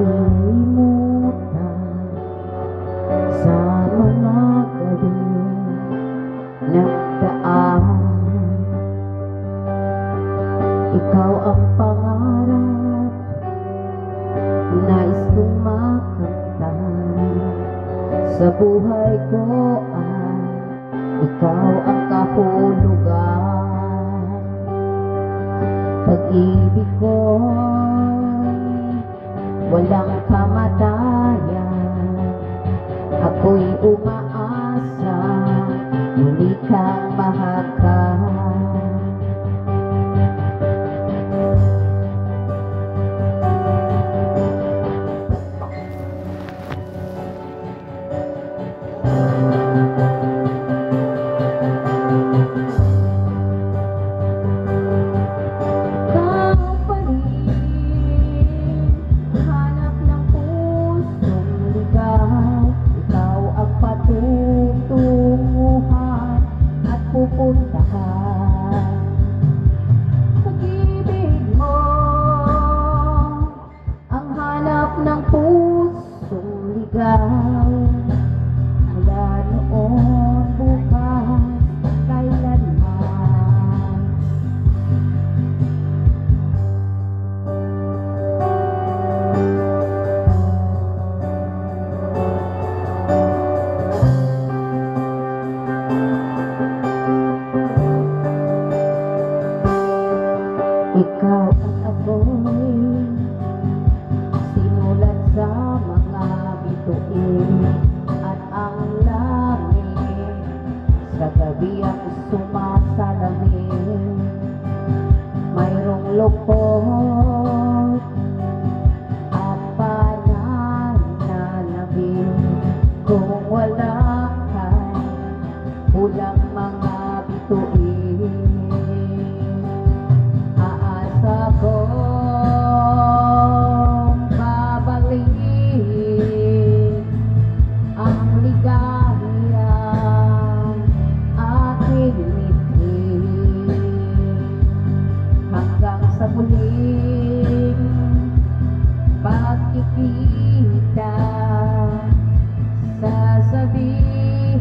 nakalimutan sa mga gabi nagdaan. Ikaw ang pangarap, nais kong makanta sa buhay ko ay ikaw ang kahulugan. Pag-ibig ko'y walang kamatayan, ako'y umaasa muli kang mahagkan. Pag-ibig mo ang hanap ng pusong ligaw, mula noon bukas kailanman. Ikaw at ako'y sinulat sa mga bituin, at ang langit sa gabi ang sumasalamin. Mayroong lupot at pananabing, kung wala kay ulang mga bituin. Akong babalik ang ligayang aking ngiti, hanggang sa muling pagkikita, sasabihin